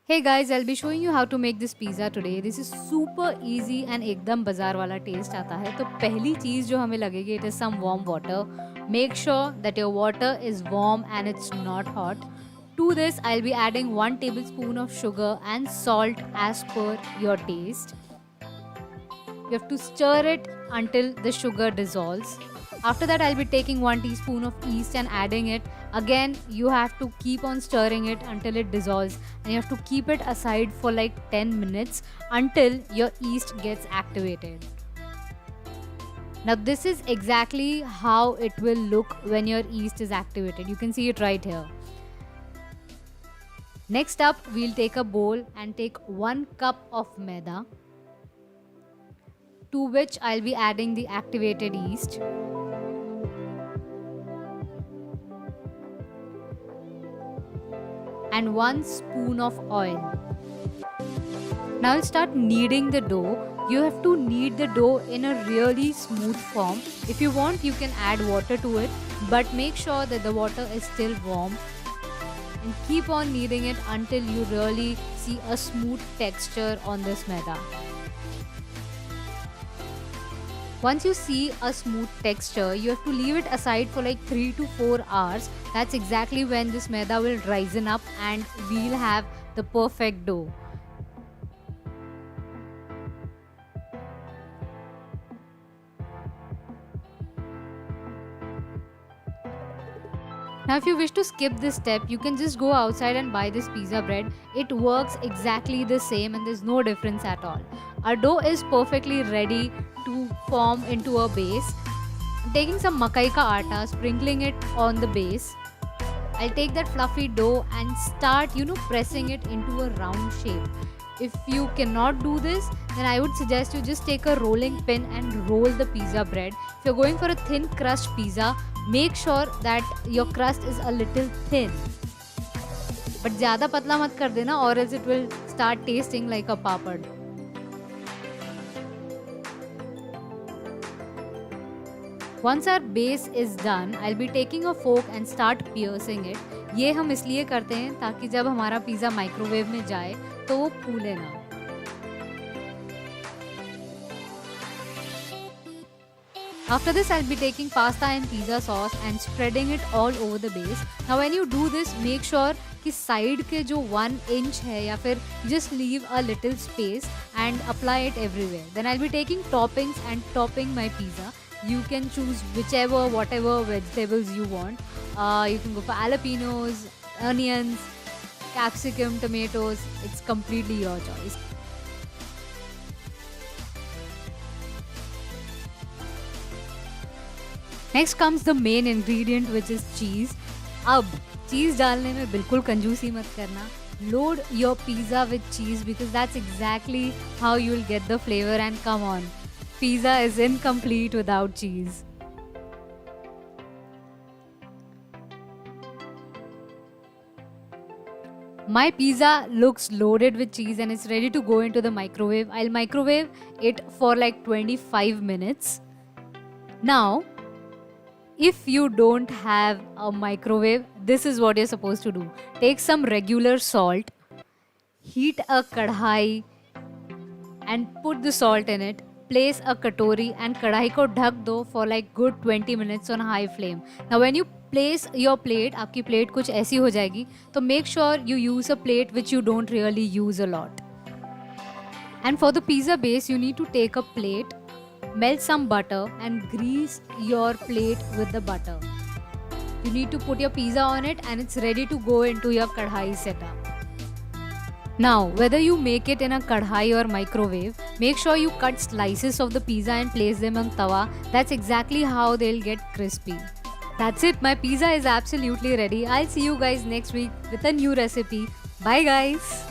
Hey guys, I'll be showing you how to make this pizza today. This is super easy and एकदम बाजार वाला test आता है. तो पहली चीज जो हमें लगेगी, it is some warm water. Make sure that your water is warm and it's not hot. To this, I'll be adding 1 tablespoon of sugar and salt as per your taste. You have to stir it until the sugar dissolves. After that, I'll be taking 1 teaspoon of yeast and adding it. Again, you have to keep on stirring it until it dissolves, and you have to keep it aside for like 10 minutes until your yeast gets activated. Now, this is exactly how it will look when your yeast is activated. You can see it right here. Next up, we'll take a bowl and take 1 cup of maida, to which I'll be adding the activated yeast. And 1 spoon of oil. Now I'll start kneading the dough. You have to knead the dough in a really smooth form. If you want, you can add water to it, but make sure that the water is still warm. And keep on kneading it until you really see a smooth texture on this maida. Once you see a smooth texture, you have to leave it aside for like 3 to 4 hours. That's exactly when this maida will risen up and we'll have the perfect dough. Now if you wish to skip this step, you can just go outside and buy this pizza bread. It works exactly the same and there's no difference at all. Our dough is perfectly ready to form into a base. I'm taking some makai ka atta, sprinkling it on the base. I'll take that fluffy dough and start, pressing it into a round shape. If you cannot do this, then I would suggest you just take a rolling pin and roll the pizza bread. If you're going for a thin crust pizza, make sure that your crust is a little thin. But ज़्यादा पतला मत कर देना, or else it will start tasting like a papad. Once our base is done, I'll be taking a fork and start piercing it. ये हम इसलिए करते हैं ताकि जब हमारा पिज़्ज़ा माइक्रोवेव में जाए तो वो फूले ना. After this, I'll be taking pasta and pizza sauce and spreading it all over the base. Now when you do this, make sure कि side के जो 1 inch है या फिर just leave a little space and apply it everywhere. Then I'll be taking toppings and topping my pizza. You can choose whatever vegetables you want. You can go for jalapenos, onions, capsicum, tomatoes. It's completely your choice. Next comes the main ingredient, which is cheese. अब cheese डालने में बिल्कुल कंजूसी मत करना. Load your pizza with cheese because that's exactly how you'll get the flavor. And come on, pizza is incomplete without cheese. My pizza looks loaded with cheese and it's ready to go into the microwave. I'll microwave it for like 25 minutes. Now, if you don't have a microwave, this is what you're supposed to do. Take some regular salt, heat a kadhai and put the salt in it. Place a katori and kadhai ko ढक दो for like good 20 minutes on high flame. Now when you place your plate, आपकी plate कुछ ऐसी हो जाएगी, तो make sure you use a plate which you don't really use a lot. And for the pizza base, you need to take a plate, melt some butter and grease your plate with the butter. You need to put your pizza on it and it's ready to go into your kadhai setup. Now, whether you make it in a kadhai or microwave, make sure you cut slices of the pizza and place them on tawa. That's exactly how they'll get crispy. That's it, my pizza is absolutely ready. I'll see you guys next week with a new recipe. Bye guys!